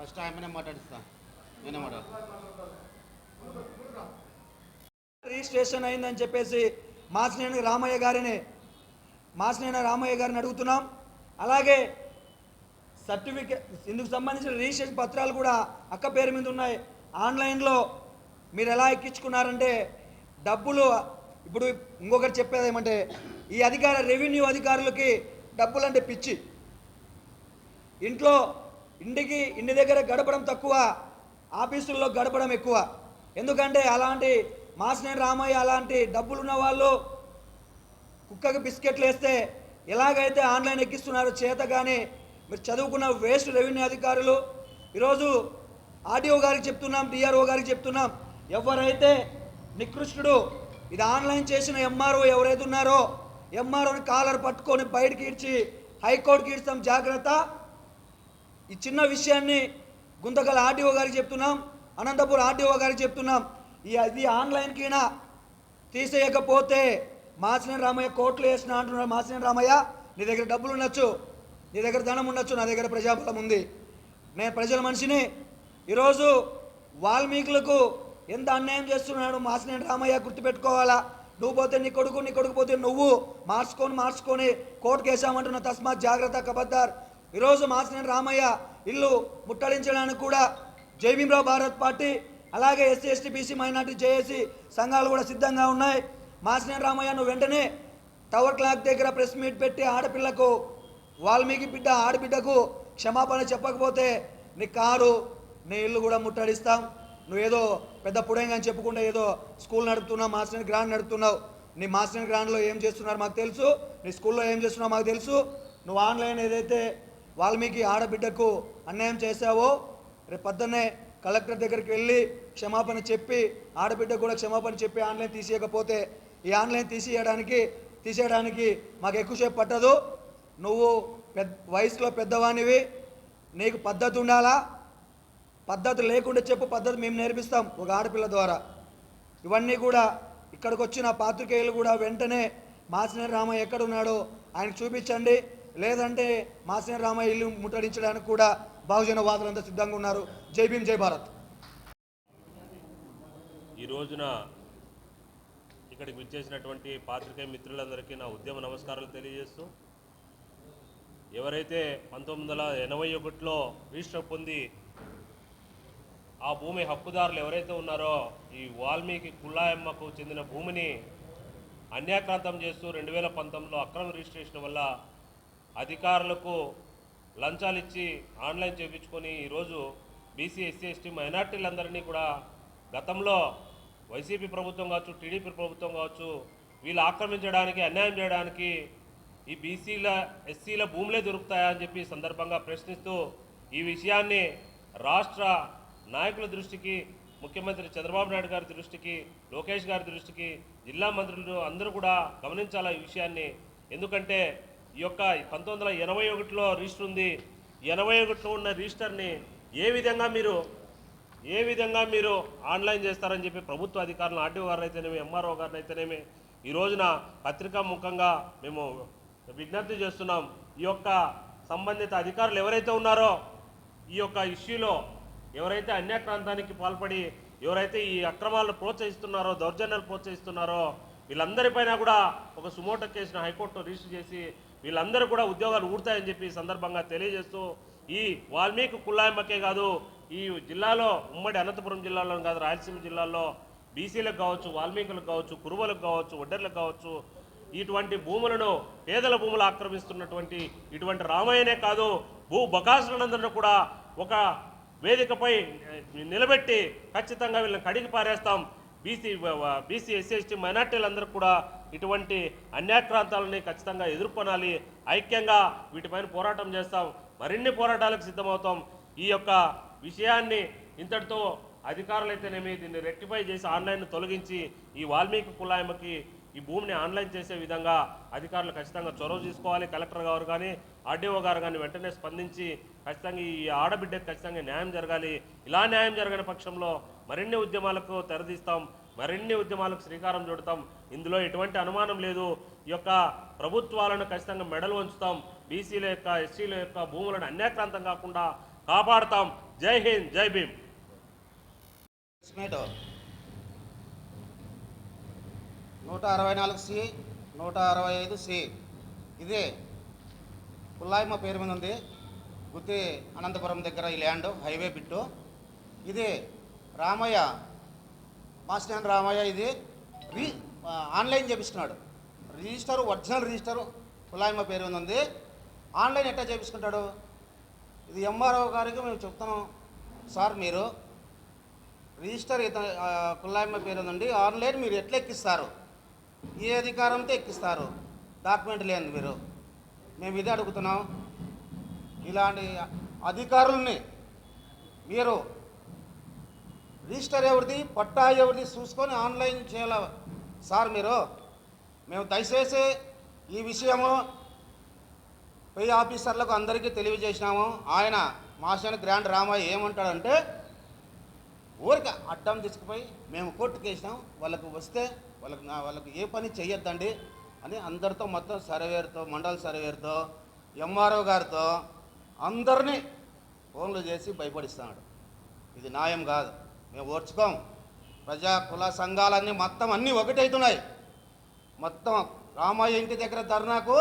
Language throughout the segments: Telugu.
ఫస్ట్ ఆయమనే మాట్లాడిస్తా నేనే మాట్లాడు. రిజిస్ట్రేషన్ అయిందని చెప్పేసి మాసినేని రామయ్య గారిని అడుగుతున్నాం. అలాగే సర్టిఫికేట్ ఇందుకు సంబంధించిన రిజిస్ట్రేషన్ పత్రాలు కూడా అక్క పేరు మీద ఉన్నాయి. ఆన్లైన్లో మీరు ఎలా ఎక్కించుకున్నారంటే డబ్బులు, ఇప్పుడు ఇంకొకటి చెప్పేది ఏమంటే ఈ రెవెన్యూ అధికారులకి డబ్బులు అంటే పిచ్చి. ఇంటి దగ్గర గడపడం తక్కువ, ఆఫీసుల్లో గడపడం ఎక్కువ. ఎందుకంటే అలాంటి మాసినేని రామయ్య అలాంటి డబ్బులున్న వాళ్ళు కుక్కకి బిస్కెట్లు వేస్తే ఎలాగైతే ఆన్లైన్ ఎక్కిస్తున్నారో చేత. కానీ మీరు చదువుకున్న వేస్ట్ రెవెన్యూ అధికారులు ఈరోజు ఆర్డీఓ గారికి చెప్తున్నాం, డిఆర్ఓ గారికి చెప్తున్నాం, ఎవరైతే నికృష్టుడు ఇది ఆన్లైన్ చేసిన ఎంఆర్ఓ ఎవరైతే ఉన్నారో ఎంఆర్ఓని కాలర్ పట్టుకొని బయటికి ఇడ్చి హైకోర్టుకి ఇడ్చాం, జాగ్రత్త. ఈ చిన్న విషయాన్ని గుంతకల్ ఆర్డీఓ గారికి చెప్తున్నాం, అనంతపూర్ ఆర్డీఓ గారికి చెప్తున్నాం. ఇది ఆన్లైన్కినా తీసేయకపోతే మాసినేని రామయ్య కోర్టులు వేసిన అంటున్నాడు. మాసినేని రామయ్య, నీ దగ్గర డబ్బులు ఉండొచ్చు, నీ దగ్గర ధనం ఉండొచ్చు, నా దగ్గర ప్రజాబలం ఉంది, నేను ప్రజల మనిషిని. ఈరోజు వాల్మీకులకు ఎంత అన్యాయం చేస్తున్నాడు మాసినేని రామయ్య గుర్తుపెట్టుకోవాలా. నువ్వు పోతే నీ కొడుకు పోతే నువ్వు మార్చుకొని కోర్టుకు వేసామంటున్న తస్మాత్ జాగ్రత్త, ఖబర్దార్. ఈరోజు మాసినేని రామయ్య ఇల్లు ముట్టడించడానికి కూడా జై భీమ్రావ్ భారత్ పార్టీ, అలాగే SC ST BC minority JAC సంఘాలు కూడా సిద్ధంగా ఉన్నాయి. మాసినేని రామయ్య నువ్వు వెంటనే టవర్ క్లాక్ దగ్గర ప్రెస్ మీట్ పెట్టి ఆడపిల్లకు, వాల్మీకి ఆడబిడ్డకు క్షమాపణ చెప్పకపోతే నీ కారు, నీ ఇల్లు కూడా ముట్టడిస్తాం. నువ్వేదో పెద్ద పుడేంగా అని చెప్పుకుంటే ఏదో స్కూల్ నడుపుతున్నావు, మాసినేని గ్రాండ్ నడుపుతున్నావు. నీ మాసినేని గ్రాండ్లో ఏం చేస్తున్నారు మాకు తెలుసు, నీ స్కూల్లో ఏం చేస్తున్నావు మాకు తెలుసు. నువ్వు ఆన్లైన్ ఏదైతే వాల్మీకి ఆడబిడ్డకు అన్యాయం చేశావో రేపు పొద్దున్నే కలెక్టర్ దగ్గరికి వెళ్ళి క్షమాపణ చెప్పి ఆడబిడ్డకు కూడా క్షమాపణ చెప్పి ఆన్లైన్ తీసేయకపోతే ఈ ఆన్లైన్ తీసేయడానికి మాకు ఎక్కువసేపు పట్టదు. నువ్వు వయసులో పెద్దవానివి, నీకు పద్ధతి ఉండాలా. పద్ధతి లేకుండా చెప్పు, పద్ధతి మేము నేర్పిస్తాం ఒక ఆడపిల్ల ద్వారా. ఇవన్నీ కూడా ఇక్కడికి వచ్చిన పాత్రికేయులు కూడా వెంటనే మాసినేని రామయ్య ఎక్కడున్నాడో ఆయనకు చూపించండి. లేదంటే మాసినేని రామయ్య ఇల్లు ముట్టడించడానికి కూడా బహుజన వాదులంతా సిద్ధంగా ఉన్నారు. జై భీమ్, జై భారత్. ఈ రోజున ఇక్కడికి విచ్చేసినటువంటి పాత్రికేయ మిత్రులందరికీ నా ఉద్యమ నమస్కారాలు తెలియజేస్తూ, ఎవరైతే 1981లో రిజిస్టర్ పొంది ఆ భూమి హక్కుదారులు ఎవరైతే ఉన్నారో ఈ వాల్మీకి కుల్లాయమ్మకు చెందిన భూమిని అన్యాక్రాంతం చేస్తూ 2019లో అక్రమ రిజిస్ట్రేషన్ వల్ల అధికారులకు లంచాలు ఇచ్చి ఆన్లైన్ చేయించుకొని ఈరోజు బీసీ ఎస్సీ ఎస్టీ మైనార్టీలందరినీ కూడా గతంలో వైసీపీ ప్రభుత్వం కావచ్చు, టీడీపీ ప్రభుత్వం కావచ్చు, వీళ్ళు ఆక్రమించడానికి, అన్యాయం చేయడానికి ఈ బీసీల ఎస్సీల భూములే దొరుకుతాయా అని చెప్పి సందర్భంగా ప్రశ్నిస్తూ ఈ విషయాన్ని రాష్ట్ర నాయకుల దృష్టికి, ముఖ్యమంత్రి చంద్రబాబు నాయుడు గారి దృష్టికి, లోకేష్ గారి దృష్టికి, జిల్లా మంత్రులు అందరూ కూడా గమనించాలా ఈ విషయాన్ని. ఎందుకంటే ఈ యొక్క 1981లో రిజిస్టర్ ఉంది. 81లో ఉన్న రిజిస్టర్ని ఏ విధంగా మీరు ఆన్లైన్ చేస్తారని చెప్పి ప్రభుత్వ అధికారులు ఆర్డీఓ గారు అయితేనేమి, ఎంఆర్ఓ గారిని అయితేనేమి ఈ రోజున పత్రికా ముఖంగా మేము విజ్ఞప్తి చేస్తున్నాం. ఈ యొక్క సంబంధిత అధికారులు ఎవరైతే ఉన్నారో ఈ యొక్క ఇష్యూలో ఎవరైతే అన్యాక్రాంతానికి పాల్పడి ఎవరైతే ఈ అక్రమాలను ప్రోత్సహిస్తున్నారో, దౌర్జన్యాలు ప్రోత్సహిస్తున్నారో వీళ్ళందరిపైన కూడా ఒక సుమోటో కేసును హైకోర్టులో రిజిస్టర్ చేసి వీళ్ళందరూ కూడా ఉద్యోగాలు ఊడతాయని చెప్పి సందర్భంగా తెలియజేస్తూ, ఈ వాల్మీకి కుల్లాయమ్మకే కాదు ఈ జిల్లాలో, ఉమ్మడి అనంతపురం జిల్లాలో కాదు, రాయలసీమ జిల్లాలో బీసీలకు కావచ్చు, వాల్మీకులకు కావచ్చు, కురువలకు కావచ్చు, ఒడ్డర్లకు కావచ్చు, ఇటువంటి భూములను పేదల భూములు ఆక్రమిస్తున్నటువంటి ఇటువంటి రామయ్యనే కాదు భూ బకాసులందరినీ కూడా ఒక వేదికపై నిలబెట్టి ఖచ్చితంగా వీళ్ళని కడిగి పారేస్తాం. బీసీ ఎస్సీ ఎస్టీ మైనార్టీలందరూ కూడా ఇటువంటి అన్యాక్రాంతాలని ఖచ్చితంగా ఎదుర్కొనాలి. ఐక్యంగా వీటిపైన పోరాటం చేస్తాం. మరిన్ని పోరాటాలకు సిద్ధమవుతాం. ఈ యొక్క విషయాన్ని ఇంతటితో అధికారులైతేనేమి దీన్ని రెక్టిఫై చేసి ఆన్లైన్ తొలగించి ఈ వాల్మీకి కులాయమకి ఈ భూమిని ఆన్లైన్ చేసే విధంగా అధికారులు ఖచ్చితంగా చొరవ తీసుకోవాలి. కలెక్టర్ గారు కానీ ఆర్డీఓ గారు కానీ వెంటనే స్పందించి ఖచ్చితంగా ఈ ఆడబిడ్డకు ఖచ్చితంగా న్యాయం జరగాలి. ఇలా న్యాయం జరగని పక్షంలో మరిన్ని ఉద్యమాలకు తెరదీస్తాం, మరిన్ని ఉద్యమాలకు శ్రీకారం చుడతాం. ఇందులో ఎటువంటి అనుమానం లేదు. ఈ యొక్క ప్రభుత్వాలను ఖచ్చితంగా మెడలు వంచుతాం. బీసీల యొక్క ఎస్సీల యొక్క భూములను అన్యాక్రాంతం కాకుండా కాపాడుతాం. జై హింద్, జై భీమ్. ఎస్టిమేట్ 164C 165C ఇది పుల్లాయమ్మ పేరు మీద ఉంది. గుత్తి అనంతపురం దగ్గర ఈ ల్యాండ్ హైవే బిట్టు. ఇది రామయ్య మాస్టర్ రామయ్య ఇది ఆన్లైన్ చేపించుకున్నాడు. రిజిస్టరు ఒరిజినల్ రిజిస్టరు పుల్లాయమ్మ పేరు మీద ఉంది. ఆన్లైన్ ఎట్లా చేపించుకుంటాడు? ఇది ఎంఆర్ఓ గారికి మేము చెప్తున్నాం, సార్ మీరు రిజిస్టర్ కుల్లాయమ్మ పేరు ఉందండి, ఆన్లైన్ మీరు ఎట్లా ఎక్కిస్తారు? ఏ అధికారంతో ఎక్కిస్తారు? డాక్యుమెంట్ లేదు మీరు. మేము ఇదే అడుగుతున్నాం. ఇలాంటి అధికారుల్ని మీరు రిజిస్టర్ ఎవరిది, పట్టా ఎవరిది చూసుకొని ఆన్లైన్ చేయాల సార్ మీరు. మేము దయచేసి ఈ విషయము పై ఆఫీసర్లకు అందరికీ తెలియజేసినాము. ఆయన మాస్టర్ గ్రాండ్ రామయ్య ఏమంటాడంటే, ఊరికి అడ్డం తీసుకుపోయి మేము కోర్టుకు వేసినాం, వాళ్ళకు వస్తే వాళ్ళకు ఏ పని చెయ్యొద్దండి అని అందరితో మొత్తం సర్వేర్తో, మండల సర్వేర్తో, ఎంఆర్ఓ గారితో అందరినీ ఫోన్లు చేసి భయపడిస్తున్నాడు. ఇది న్యాయం కాదు, మేము ఓర్చుకోం. ప్రజా కుల సంఘాలన్నీ మొత్తం అన్నీ ఒకటవుతున్నాయి. మొత్తం రామయ్య ఇంటి దగ్గర ధర్నాకు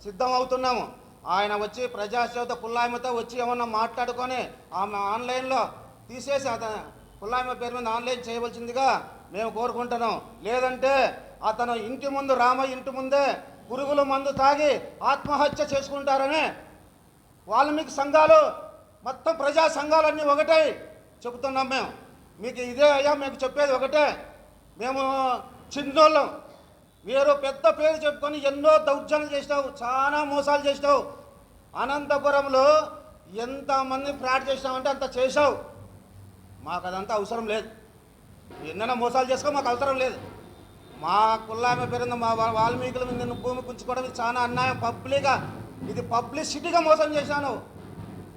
సిద్ధం అవుతున్నాము. ఆయన వచ్చి ప్రజాసేవత పుల్లాయమతో వచ్చి ఏమన్నా మాట్లాడుకొని ఆమె ఆన్లైన్లో తీసేసి అతను పుల్లాయమ పేరు మీద ఆన్లైన్ చేయవలసిందిగా మేము కోరుకుంటున్నాం. లేదంటే అతను ఇంటి ముందు, రామయ్య ఇంటి ముందే పురుగుల మందు తాగి ఆత్మహత్య చేసుకుంటారని వాల్మీకి సంఘాలు మొత్తం ప్రజా సంఘాలన్నీ ఒకటే చెబుతున్నాం. మేము మీకు ఇదే అయ్యా, మీకు చెప్పేది ఒకటే. మేము చిన్నోళ్ళం, మీరు పెద్ద పేరు చెప్పుకొని ఎన్నో దౌర్జన్యాలు చేసినావు, చాలా మోసాలు చేసినావు. అనంతపురంలో ఎంతమంది ఫ్రాడ్ చేసినావంటే అంత చేసావు. మాకు అదంతా అవసరం లేదు. ఎన్నైనా మోసాలు చేసుకో, మాకు అవసరం లేదు. మా కుల్లామె పేరుంది, మా వాల్మీకుల మీద భూమి పుంచుకోవడం ఇది చాలా అన్యాయం. పబ్లిక్గా ఇది పబ్లిసిటీగా మోసం చేశాను.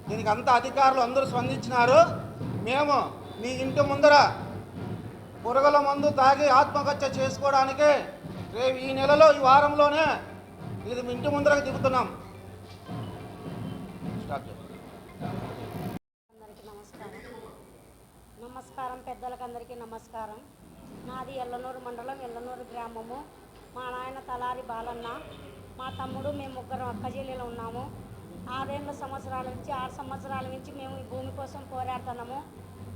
దీనికి అంత అధికారులు అందరూ స్పందించినారు. మేము నీ ఇంటి ముందర పురుగుల మందు తాగి ఆత్మహత్య చేసుకోవడానికి రేపు ఈ నెలలో, ఈ వారంలోనే ఇది ఇంటి ముందరకు దిగుతున్నాం. నమస్కారం పెద్దలకు అందరికీ నమస్కారం. నాది ఎల్లనూరు మండలం, ఎల్లనూరు గ్రామము. మా నాయన తలారి బాలన్న, మా తమ్ముడు, మేము ముగ్గురం అక్కజీలు ఉన్నాము. 6 సంవత్సరాల నుంచి మేము ఈ భూమి కోసం పోరాడుతున్నాము.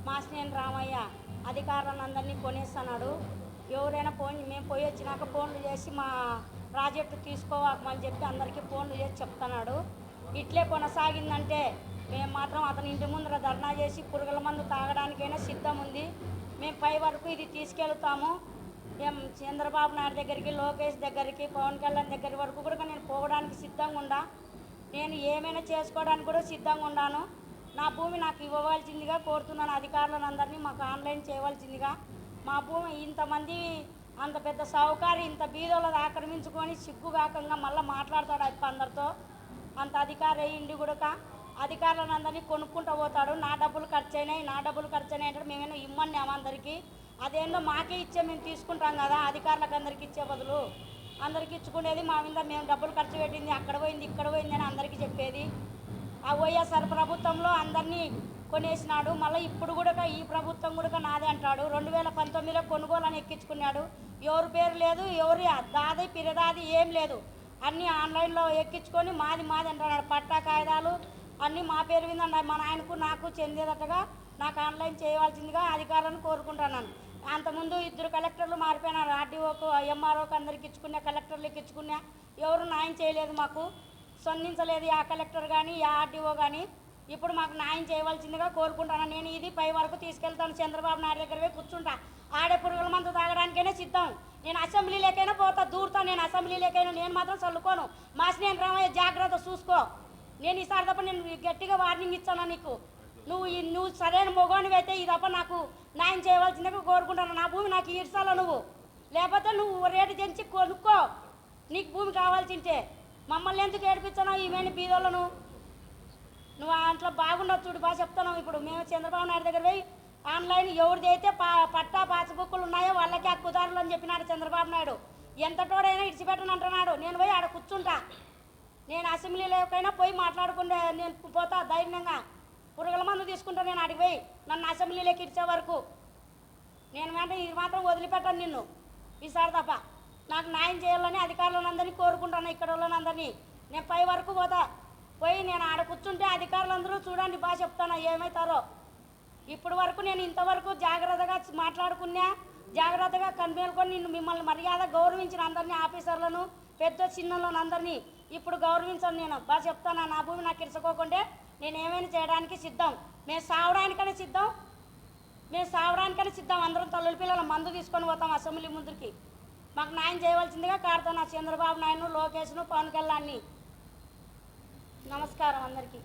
మాస్నేని రామయ్య అధికారులను అందరినీ కొనేస్తున్నాడు. ఎవరైనా మేము పోయి వచ్చినాక ఫోన్లు చేసి మా ప్రాజెక్టు తీసుకోవాకమని చెప్పి అందరికీ ఫోన్లు చేసి చెప్తున్నాడు. ఇట్లే కొనసాగిందంటే మేము మాత్రం అతని ఇంటి ముందర ధర్నా చేసి పురుగుల మందు తాగడానికైనా సిద్ధం ఉంది. మేము పై వరకు ఇది తీసుకెళ్తాము. చంద్రబాబు నాయుడు దగ్గరికి, లోకేష్ దగ్గరికి, పవన్ కళ్యాణ్ దగ్గర వరకు కూడా నేను పోవడానికి సిద్ధంగా ఉండా. నేను ఏమైనా చేసుకోవడానికి కూడా సిద్ధంగా ఉన్నాను. నా భూమి నాకు ఇవ్వవలసిందిగా కోరుతున్నాను. అధికారులను అందరినీ మాకు ఆన్లైన్ చేయవలసిందిగా. మా భూమి ఇంతమంది అంత పెద్ద సౌకర్యం ఇంత బీదోళ్ళది ఆక్రమించుకొని సిగ్గుగాకంగా మళ్ళీ మాట్లాడతాడు అందరితో. అంత అధికారి అయ్యిండి కూడా అధికారులను అందరినీ కొనుక్కుంటూ పోతాడు. నా డబ్బులు ఖర్చు అయినాయి అంటే మేమేమో ఇమ్మని అందరికీ అదేందో మాకే ఇచ్చే మేము తీసుకుంటాం కదా. అధికారులకు అందరికీ ఇచ్చే బదులు అందరికీ ఇచ్చుకునేది మా మీద మేము డబ్బులు ఖర్చు పెట్టింది అక్కడ పోయింది ఇక్కడ పోయింది అని అందరికీ చెప్పేది. ఆ వైఎస్ఆర్ ప్రభుత్వంలో అందరినీ కొనేసినాడు. మళ్ళీ ఇప్పుడు కూడా ఈ ప్రభుత్వం కూడా నాదే అంటాడు. 2019లో కొనుగోలని ఎక్కించుకున్నాడు. ఎవరి పేరు లేదు, ఎవరి దాది పిరదాది ఏం లేదు. అన్నీ ఆన్లైన్లో ఎక్కించుకొని మాది అంటున్నాడు. పట్టా కాగితాలు అన్నీ మా పేరు మీద మా నాయనకు నాకు చెందేటట్టుగా నాకు ఆన్లైన్ చేయవలసిందిగా అధికారులను కోరుకుంటున్నాను. అంతకుముందు 2 కలెక్టర్లు మారిపోయినారు. ఆర్డీఓకు, ఎంఆర్ఓకు అందరికి ఇచ్చుకున్నా, కలెక్టర్లకు ఇచ్చుకున్నా, ఎవరు న్యాయం చేయలేదు, మాకు స్పందించలేదు. ఆ కలెక్టర్ కానీ ఆ ఆర్డీఓ కానీ. ఇప్పుడు మాకు న్యాయం చేయవలసిందిగా కోరుకుంటాను. నేను ఇది పై వరకు తీసుకెళ్తాను. చంద్రబాబు నాయుడు దగ్గర పోయి కూర్చుంటా. ఆడే పురుగుల మందు తాగడానికైనా సిద్ధం. నేను అసెంబ్లీలోకైనా పోతా, దూరుతాను. నేను అసెంబ్లీలోకైనా నేను మాత్రం చల్లుకోను. మాసినేని రామయ్య జాగ్రత్త చూసుకో. నేను ఈసారి తప్ప నేను గట్టిగా వార్నింగ్ ఇచ్చాను నీకు. నువ్వు సరైన మొగోనివి అయితే ఈ తప్ప నాకు న్యాయం చేయవలసిందిగా కోరుకుంటాను. నా భూమి నాకు ఈడ్చాలో నువ్వు, లేకపోతే నువ్వు రేటు తెంచి కొనుక్కో. నీకు భూమి కావాల్సింటే మమ్మల్ని ఎందుకు ఏడిపించాను? ఈమెని బీదోళ్ళను నువ్వు అంట్లో బాగుండదు. చూడు బాగా చెప్తాను. ఇప్పుడు మేము చంద్రబాబు నాయుడు దగ్గర పోయి ఆన్లైన్ ఎవరిది అయితే పట్టా పాస్బుక్లు ఉన్నాయో వాళ్ళకి హక్కుదారులు అని చెప్పినాడు చంద్రబాబు నాయుడు. ఎంతటోడైనా ఇడిచిపెట్టను అంటున్నాడు. నేను పోయి ఆడ కూర్చుంటా. నేను అసెంబ్లీలోకైనా పోయి మాట్లాడుకుంటే నేను పోతా ధైర్యంగా. పురుగుల మందు తీసుకుంటా నేను అడిగి పోయి నన్ను అసెంబ్లీలోకి ఇచ్చే వరకు. నేను వెంటనే ఇది మాత్రం వదిలిపెట్టాను నిన్ను ఈసారి తప్ప. నాకు న్యాయం చేయాలని అధికారులందరినీ కోరుకుంటాను. ఇక్కడ వాళ్ళందరినీ నేను పై వరకు పోతా. పోయి నేను ఆడ కూర్చుంటే అధికారులందరూ చూడండి బాగా చెప్తాను ఏమవుతారో. ఇప్పుడు వరకు నేను ఇంతవరకు జాగ్రత్తగా మాట్లాడుకున్నా, జాగ్రత్తగా కనిపెట్టుకొని నిన్ను మిమ్మల్ని మర్యాద గౌరవించిన అందరినీ, ఆఫీసర్లను, పెద్ద చిన్నలను అందరినీ ఇప్పుడు గౌరవించాను. నేను బాగా చెప్తాను. నా భూమి నాకు ఇరుచుకోకుంటే నేను ఏమైనా చేయడానికి సిద్ధం. మేము సావడానికనే సిద్ధం. అందరం తల్లుల పిల్లల మందు తీసుకొని పోతాం అసెంబ్లీ ముందుకి. మాకు న్యాయం చేయవలసిందిగా కాడుతున్నా చంద్రబాబు నాయుడు, లోకేష్ను, పవన్ కళ్యాణ్ని. నమస్కారం అందరికీ.